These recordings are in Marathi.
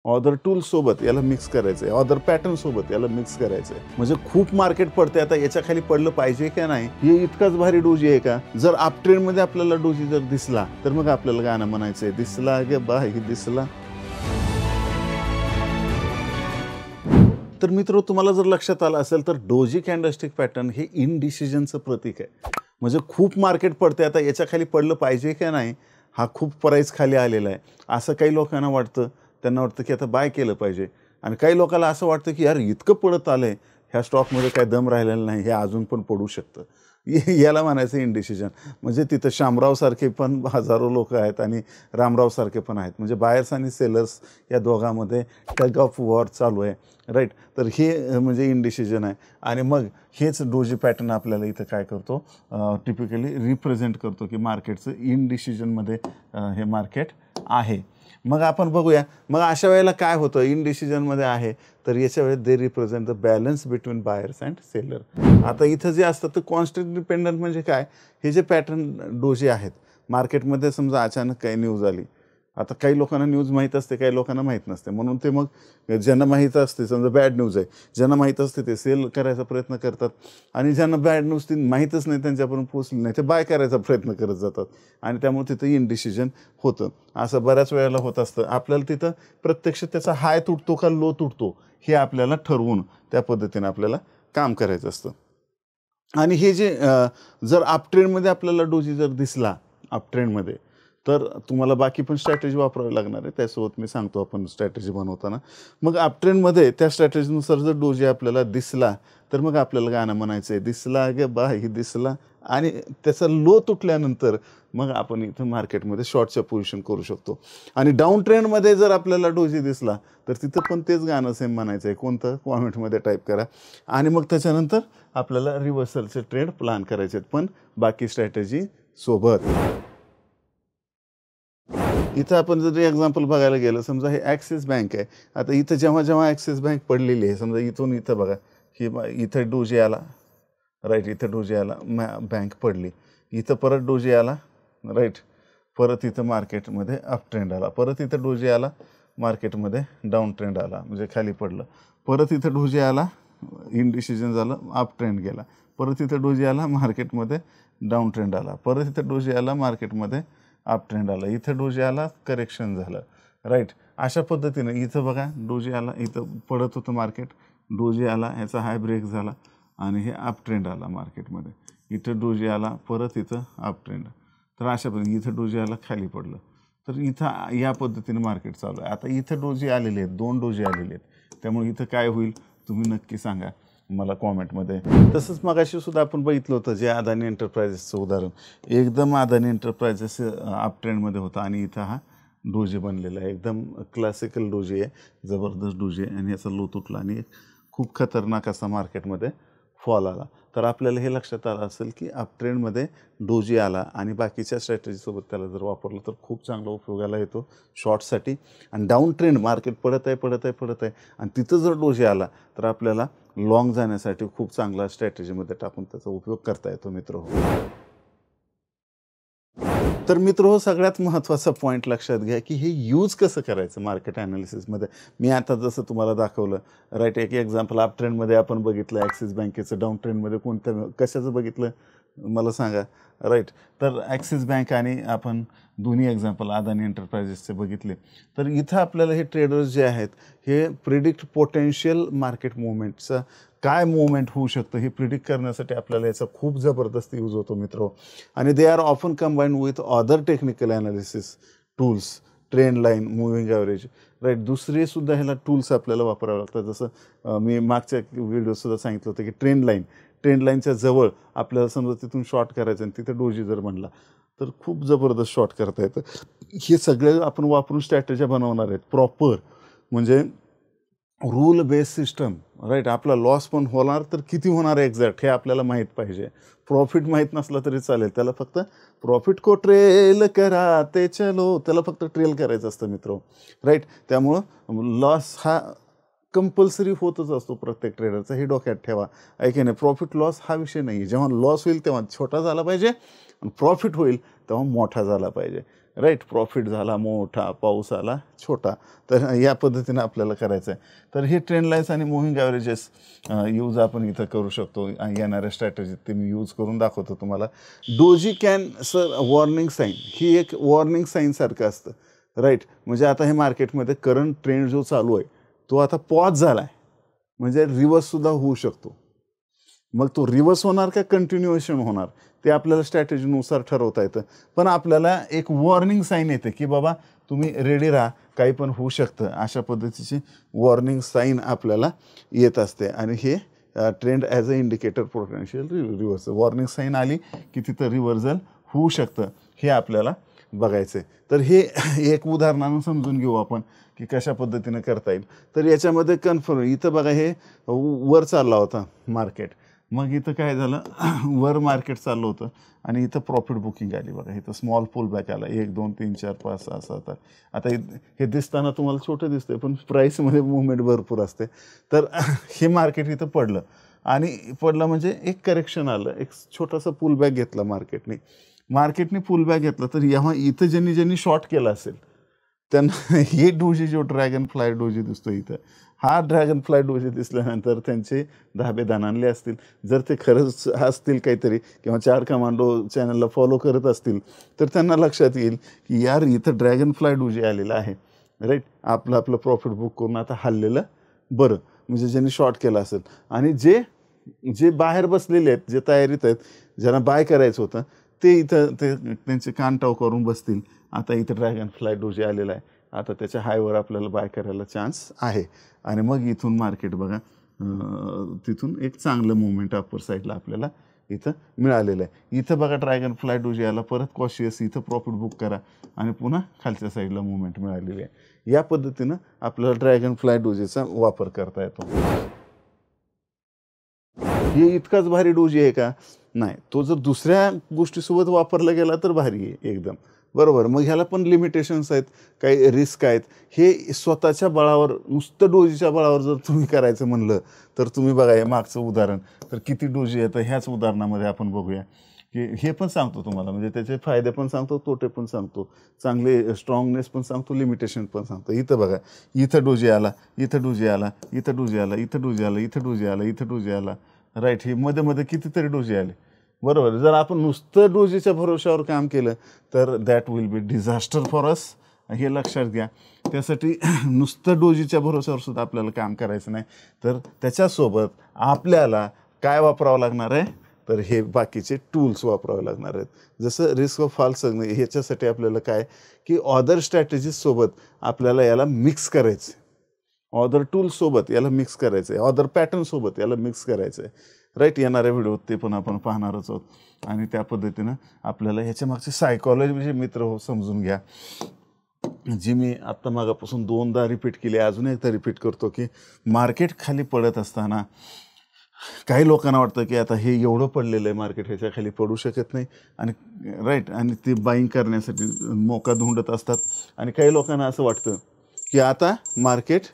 ऑदर टूल सोबत याला मिक्स करायचं आहे, ऑदर पॅटर्न सोबत याला मिक्स करायचं आहे. म्हणजे खूप मार्केट पडते. आता याच्या खाली पडलं पाहिजे का नाही, हे इतकाच भारी डोजी आहे का? जर अप ट्रेंड मध्ये आपल्याला डोजी जर दिसला तर मग आपल्याला गाणं म्हणायचंय, दिसला गे बाई दिसला. तर मित्र, तुम्हाला जर लक्षात आलं असेल तर डोजी कॅन्डलस्टिक पॅटर्न हे इनडिसिजनचं प्रतीक आहे. म्हणजे खूप मार्केट पडते. आता याच्या खाली पडलं पाहिजे का नाही, हा खूप प्राईस खाली आलेला आहे असं काही लोकांना वाटतं. त्यांना वाटतं की आता बाय केलं पाहिजे. आणि काही लोकांना असं वाटतं की यार इतकं पडत आलंय, ह्या स्टॉकमध्ये काय दम राहिलेला नाही, हे अजून पण पडू शकतं. याला म्हणायचं इनडिसिजन. म्हणजे तिथं शामराव सारखे पण हजारो लोक आहेत आणि रामराव सारखे पण आहेत. म्हणजे बायर्स आणि सेलर्स या दोघांमध्ये टग ऑफ वॉर चालू आहे, राईट. तर हे म्हणजे इनडिसिजन आहे. आणि मग हेच डोजी पॅटर्न आपल्याला इथं काय करतो, टिपिकली रिप्रेझेंट करतो की मार्केटचं इनडिसिजनमध्ये हे मार्केट आहे. मग आपण बघूया, मग अशा वेळेला काय होतं, इनडिसिजनमध्ये आहे तर याच्या वेळेस they represent the balance between buyers and seller. आता इथं जे असतं तर कॉन्स्टंट डिपेंडंट म्हणजे काय, हे जे पॅटर्न डोजी आहेत मार्केटमध्ये, समजा अचानक काही न्यूज आली. आता काही लोकांना न्यूज माहीत असते, काही लोकांना माहीत नसते. म्हणून ते मग ज्यांना माहीत असते, समजा बॅड न्यूज आहे, ज्यांना माहीत असते ते सेल करायचा प्रयत्न करतात. आणि ज्यांना बॅड न्यूज ती माहीतच नाही, त्यांच्यापर्यंत पोहोचली नाही, ते बाय करायचा प्रयत्न करत जातात. आणि त्यामुळे तिथं इनडिसिजन होतं. असं बऱ्याच वेळेला होत असतं. आपल्याला तिथं प्रत्यक्ष त्याचा हाय तुटतो का लो तुटतो हे आपल्याला ठरवून त्या पद्धतीने आपल्याला काम करायचं असतं. आणि हे जे जर अप ट्रेंडमध्ये आपल्याला डोजी जर दिसला अप ट्रेंडमध्ये, तर तुम्हाला बाकी पण स्ट्रॅटेजी वापरावी लागणार आहे. त्यासोबत मी सांगतो आपण स्ट्रॅटेजी बनवताना. मग अप ट्रेंडमध्ये त्या स्ट्रॅटेजीनुसार जर डोजी आपल्याला दिसला तर मग आपल्याला गाणं म्हणायचं आहे, दिसला गे बाई दिसला. आणि त्याचा लो तुटल्यानंतर मग आपण इथं मार्केटमध्ये शॉर्टच्या पोझिशन करू शकतो. आणि डाऊन ट्रेंडमध्ये जर आपल्याला डोजी दिसला तर तिथं पण तेच गाणं सेम म्हणायचं आहे. कोणतं, कॉमेंटमध्ये टाईप करा. आणि मग त्याच्यानंतर आपल्याला रिव्हर्सलचे ट्रेड प्लॅन करायचे आहेत, पण बाकी स्ट्रॅटेजी सोबत. इथं आपण जर एक्झाम्पल बघायला गेलं, समजा हे ॲक्सिस बँक आहे. आता इथं जेव्हा जेव्हा ॲक्सिस बँक पडलेली आहे, समजा इथून इथं बघा, ही इथं डोजी आला, राईट, इथं डोजी आला, बँक पडली. इथं परत डोजी आला, राईट, परत इथं मार्केटमध्ये अप ट्रेंड आला. परत इथं डोजी आला, मार्केटमध्ये डाऊन ट्रेंड आला, म्हणजे खाली पडलं. परत इथं डोजी आला, इनडिसिजन झालं, अप ट्रेंड गेला. परत इथं डोजी आला, मार्केटमध्ये डाऊन ट्रेंड आला. परत इथं डोजी आला, मार्केटमध्ये अप ट्रेंड आला. इथं डोजी आला, करेक्शन झालं, राईट. अशा पद्धतीने इथं बघा डोजी आला, इथं पडत होतं मार्केट, डोजी आला, ह्याचा हाय ब्रेक झाला आणि हे अप ट्रेंड आला मार्केटमध्ये. इथं डोजी आला, परत इथं अप ट्रेंड. तर अशा पद्धतीने इथं डोजी आला, खाली पडलं. तर इथं या पद्धतीने मार्केट चालू आहे. आता इथं डोजी आलेले आहेत, 2 डोजी आलेले आहेत. त्यामुळे इथं काय होईल तुम्ही नक्की सांगा मला कॉमेंटमध्ये. तसंच मगाशी सुद्धा आपण बघितलं होतं जे अदानी एंटरप्राइजेसचं उदाहरण. एकदम अदानी एंटरप्राइजेस अप ट्रेंडमध्ये होता आणि इथं हा डोजी बनलेला आहे. एकदम क्लासिकल डोजी आहे, जबरदस्त डोजी आहे. आणि याचा लो तुटला आणि खूप खतरनाक असा मार्केटमध्ये फॉल आला. तर आपल्याला हे लक्षात आलं असेल की अप ट्रेंडमध्ये डोजी आला आणि बाकीच्या स्ट्रॅटेजीसोबत त्याला जर वापरलं तर खूप चांगला उपयोगाला येतो शॉर्टसाठी. आणि डाऊन ट्रेंड मार्केट पडत आहे आणि तिथं जर डोजी आला तर आपल्याला लाँग जाण्यासाठी खूप चांगला स्ट्रॅटेजीमध्ये टाकून त्याचा उपयोग करता येतो मित्र. तर मित्र, सगळ्यात महत्त्वाचा पॉईंट लक्षात घ्या की हे यूज कसं करायचं मार्केट ॲनालिसिसमध्ये. मी आता जसं तुम्हाला दाखवलं, राईट, एक एक्झाम्पल अप ट्रेंडमध्ये आपण बघितलं ॲक्सिस बँकेचं, डाऊन ट्रेंडमध्ये कशाचं बघितलं मला सांगा, राईट. तर ॲक्सिस बँक आणि आपण दोन्ही एक्झाम्पल अदानी एंटरप्राइजेसचे बघितले. तर इथं आपल्याला हे ट्रेडर्स जे आहेत हे प्रिडिक्ट पोटेन्शियल मार्केट मुवमेंटचं, काय मुवमेंट होऊ शकतं हे प्रिडिक्ट करण्यासाठी आपल्याला याचा खूप जबरदस्त यूज होतो मित्र. आणि they are often combined with other technical analysis tools, trend line, moving average, right. दुसरे सुद्धा ह्याला टूल्स आपल्याला वापरावे लागतात. जसं मी मागच्या व्हिडिओसुद्धा सांगितलं होतं की ट्रेंड लाईनच्या जवळ आपल्याला समजा तिथून शॉर्ट करायचं आणि तिथं डोजी जर म्हणला तर खूप जबरदस्त शॉर्ट करता येतं. हे सगळे आपण वापरून स्ट्रॅटेजी बनवणार आहेत प्रॉपर, म्हणजे रूल बेस सिस्टम, राईट. आपला लॉस पण होणार तर किती होणार आहे एक्झॅक्ट हे आपल्याला माहीत पाहिजे. प्रॉफिट माहीत नसला तरी चालेल, त्याला फक्त प्रॉफिट को ट्रेल करा ते चलो, त्याला फक्त ट्रेल करायचं असतं मित्र, राईट. त्यामुळं लॉस हा कंपल्सरी होतच असतो प्रत्येक ट्रेडरचा, हे डोक्यात ठेवा. ऐका नाही, प्रॉफिट लॉस हा विषय नाही. जेव्हा लॉस होईल तेव्हा छोटा झाला पाहिजे आणि प्रॉफिट होईल तेव्हा मोठा झाला पाहिजे. राईट. प्रॉफिट झाला मोठा, पाऊस आला छोटा, तर या पद्धतीने आपल्याला करायचं आहे. तर हे ट्रेंड लाईन्स आणि मुव्हिंग ॲव्हरेजेस यूज आपण इथं करू शकतो. येणाऱ्या स्ट्रॅटेजीत ते मी यूज करून दाखवतो तुम्हाला. Doji can serve warning sign, ही एक वॉर्निंग साईनसारखं असतं, राईट. म्हणजे आता हे मार्केटमध्ये करंट ट्रेंड जो चालू आहे तो आता पॉज झाला आहे, म्हणजे रिव्हर्ससुद्धा होऊ शकतो. मग तो रिव्हर्स होणार का कंटिन्युएशन होणार ते आपल्याला स्ट्रॅटेजीनुसार ठरवता येतं. पण आपल्याला एक वॉर्निंग साईन येते की बाबा तुम्ही रेडी राहा, काही पण होऊ शकतं, अशा पद्धतीची वॉर्निंग साईन आपल्याला येत असते. आणि हे trend as a indicator potential reversal, warning sign आली की तिथं रिव्हर्सल होऊ शकतं, हे आपल्याला बघायचं आहे. तर हे एक उदाहरणानं समजून घेऊ आपण की कशा पद्धतीनं करता येईल. तर याच्यामध्ये कन्फर्म इथं बघा हे वर चालला होता मार्केट, मग इथं काय झालं वर मार्केट चाललं होतं आणि इथं प्रॉफिट बुकिंग आली बघा. इथं स्मॉल पुल बॅक आला, 1 2 3 4 5 6 7 8. आता हे दिसताना तुम्हाला छोटं दिसतंय पण प्राईसमध्ये मुवमेंट भरपूर असते. तर हे मार्केट इथं पडलं आणि पडलं म्हणजे एक करेक्शन आलं, एक छोटासा पुल बॅक घेतला मार्केटने पुल बॅक घेतला. तर याहा इथं ज्यांनी शॉर्ट केला असेल त्यांना हे डोजी जो ड्रॅगन फ्लाय डोजी दिसतो इथं, हा ड्रॅगन फ्लाय डोजी दिसल्यानंतर त्यांचे धाबे दणाणले असतील. जर ते खरंच असतील काहीतरी किंवा चार कमांडो चॅनलला फॉलो करत असतील तर त्यांना लक्षात येईल की यार इथं ड्रॅगन फ्लाय डोजी आलेला आहे, राईट. आपलं प्रॉफिट बुक करून आता हल्लेलं बरं, म्हणजे ज्यांनी शॉर्ट केला असेल. आणि जे बाहेर बसलेले आहेत, जे तयारीत आहेत, ज्यांना बाय करायचं होतं ते इथं ते त्यांचे कानटाव करून बसतील. आता इथं ड्रॅगन फ्लाय डोजी आलेला आहे, आता त्याच्या हायवर आपल्याला बाय करायला चान्स आहे. आणि मग इथून मार्केट बघा तिथून एक चांगलं मुवमेंट अप्पर साईडला आपल्याला इथं मिळालेलं आहे. इथं बघा ड्रॅगन फ्लाय डोजी आला, परत कॉशियस इथं प्रॉफिट बुक करा आणि पुन्हा खालच्या साईडला मुवमेंट मिळालेली आहे. या पद्धतीनं आपल्याला ड्रॅगन फ्लाय डोजीचा वापर करता येतो. हे इतकाच भारी डोजी आहे का? नाही, तो जर दुसऱ्या गोष्टीसोबत वापरला गेला तर भारी आहे एकदम, बरोबर. मग ह्याला पण लिमिटेशन्स आहेत, काही रिस्क आहेत. हे स्वतःच्या बळावर, नुसतं डोजीच्या बळावर जर तुम्ही करायचं म्हणलं तर तुम्ही बघा हे मागचं उदाहरण, तर किती डोजी येतं ह्याच उदाहरणामध्ये आपण बघूया की हे पण सांगतो तुम्हाला, म्हणजे त्याचे फायदे पण सांगतो, तोटे पण सांगतो, चांगले स्ट्रॉंगनेस पण सांगतो, लिमिटेशन पण सांगतो. इथं बघा, इथं डोजी आला, इथं डोजी आला, इथं डोजी आला, इथं डोजी आला, इथं डोजी आला, इथं डोजी आला, राईट. हे मध्ये मध्ये कितीतरी डोजी आले, बरोबर. जर आपण नुसतं डोजीच्या भरोशावर काम केलं तर that will be disaster for us, हे लक्षात घ्या. त्यासाठी नुसतं डोजीच्या भरोशावर सुद्धा आपल्याला काम करायचं नाही, तर त्याच्यासोबत आपल्याला काय वापरावं लागणार आहे, तर हे बाकीचे टूल्स वापरावे लागणार आहेत. जसं रिस्क ऑफ फॉल सांगणे, ह्याच्यासाठी आपल्याला काय की ऑदर स्ट्रॅटेजीजसोबत आपल्याला याला मिक्स करायचं आहे, ऑदर टूल्ससोबत याला मिक्स करायचं आहे, ऑदर पॅटर्नसोबत याला मिक्स करायचं आहे, राईट. येणाऱ्या व्हिडिओत ते पण आपण पाहणारच आहोत. आणि त्या पद्धतीनं आपल्याला ह्याच्या मागची सायकॉलॉजी म्हणजे मित्र हो समजून घ्या, जी मी आत्ता मागापासून 2दा रिपीट केली, अजून एकदा रिपीट करतो की मार्केट खाली पडत असताना काही लोकांना वाटतं की आता हे एवढं पडलेलं आहे मार्केट, ह्याच्या खाली पडू शकत नाही, आणि राईट, आणि ते बाईंग करण्यासाठी मोका धुंडत असतात. आणि काही लोकांना असं वाटतं की आता मार्केट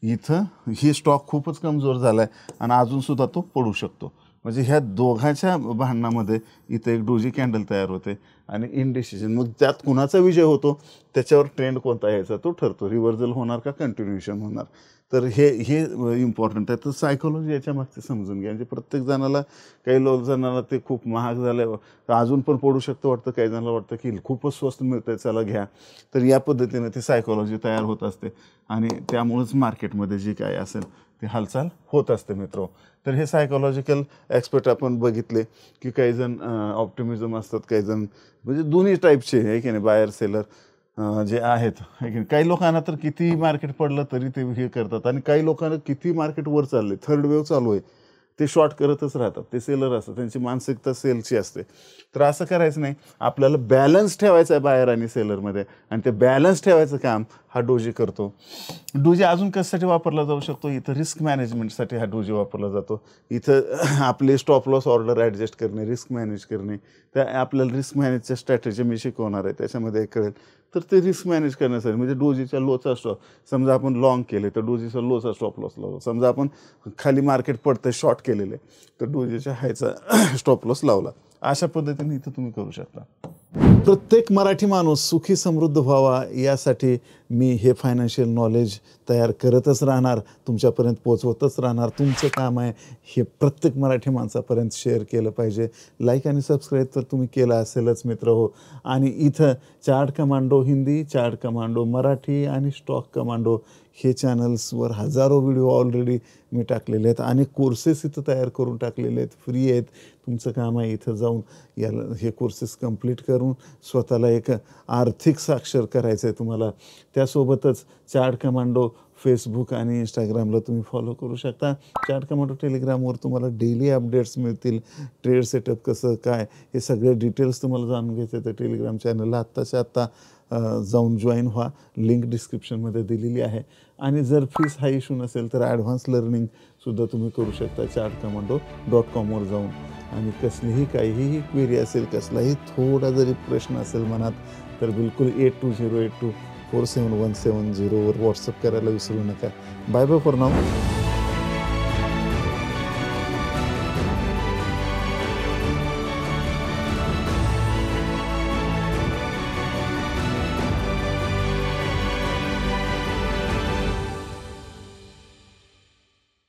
इथं ही स्टॉक खूपच कमजोर झाला आहे आणि अजूनसुद्धा तो पडू शकतो. म्हणजे ह्या दोघांच्या भांडणामध्ये इथं एक डोजी कॅन्डल तयार होते आणि इनडिसिजन. मग त्यात कुणाचा विजय होतो त्याच्यावर ट्रेंड कोणता यायचा तो ठरतो, रिव्हर्सल होणार का कंटिन्युएशन होणार. तर हे इम्पॉर्टंट आहे. तर सायकोलॉजी याच्या मागचे समजून घ्या. म्हणजे प्रत्येक जणाला, काही जणांना ते खूप महाग झालं अजून पण पडू शकतं वाटतं, काही जणांना वाटतं की खूपच स्वस्त मिळतं आहे चला घ्या. तर या पद्धतीनं ती सायकोलॉजी तयार होत असते आणि त्यामुळेच मार्केटमध्ये जे काय असेल ते हालचाल होत असते मित्र. तर हे सायकोलॉजिकल ॲस्पेक्ट आपण बघितले की काही जण ऑप्टिमिझम असतात, काही जण म्हणजे दोन्ही टाईपचे आहे की नाही, बायर सेलर जे आहेत आहे की नाही. काही लोकांना तर किती मार्केट पडलं तरी ते हे करतात आणि काही लोकांना किती मार्केट वर चालले, थर्ड वेव्ह चालू आहे, ते शॉर्ट करतच राहतात, ते सेलर असतात, त्यांची मानसिकता सेलची असते. तर असं करायचं नाही, आपल्याला बॅलन्स ठेवायचा आहे बायर आणि सेलरमध्ये, आणि ते बॅलन्स ठेवायचं काम हा डोजी करतो. डोजी अजून कशासाठी वापरला जाऊ शकतो, इथं रिस्क मॅनेजमेंटसाठी हा डोजी वापरला जातो. इथं आपले स्टॉप लॉस ऑर्डर ॲडजस्ट करणे, रिस्क मॅनेज करणे, त्या आपल्याला रिस्क मॅनेजच्या स्ट्रॅटेजी मी शिकवणार आहे, त्याच्यामध्ये कळेल. तर ते रिस्क मॅनेज करण्यासाठी म्हणजे डोजीच्या लोचा स्टॉप, समजा आपण लॉंग केले तर डोजीचा लोचा स्टॉप लॉस लावला, समजा आपण खाली मार्केट पडतं शॉर्ट केलेले तर डोजीच्या हायचा स्टॉप लॉस लावला. अशा पद्धतीने इथं तुम्ही करू शकता. प्रत्येक मराठी माणूस सुखी समृद्ध व्हावा यासाठी मी हे फायनान्शियल नॉलेज तयार करतच राहणार, तुमच्यापर्यंत पोचवतच राहणार. तुमचं काम आहे हे प्रत्येक मराठी माणसापर्यंत शेअर केलं पाहिजे. लाईक आणि सबस्क्राईब तर तुम्ही केलं असेलच मित्र हो. आणि इथं chart commando Hindi, chart commando Marathi आणि स्टॉक कमांडो हे चॅनल्सवर हजारो व्हिडिओ ऑलरेडी मी टाकलेले आहेत आणि कोर्सेस इथं तयार करून टाकलेले आहेत, फ्री आहेत. तुमचं काम आहे इथं जाऊन याला हे कोर्सेस कंप्लीट करून स्वतःला एक आर्थिक साक्षर करायचं आहे तुम्हाला. त्यासोबतच चार्ट कमांडो फेसबुक आणि इंस्टाग्रामला तुम्ही फॉलो करू शकता. चार्ट कमांडो टेलिग्रामवर तुम्हाला डेली अपडेट्स मिळतील. ट्रेड सेटअप कसं काय हे सगळे डिटेल्स तुम्हाला जाणून घ्यायचे तर टेलिग्राम चॅनलला आत्ताच्या आत्ता जाऊन जॉईन व्हा. लिंक डिस्क्रिप्शनमध्ये दिलेली आहे. आणि जर फीस हा इश्यू नसेल तर ॲडव्हान्स लर्निंगसुद्धा तुम्ही करू शकता chartcommando.com जाऊन. आणि कसलीही काहीही क्वेरी असेल, कसलाही थोडा जरी प्रश्न असेल मनात तर बिलकुल 8208247170 वर व्हॉट्सअप करायला विसरू नका. Bye bye for now.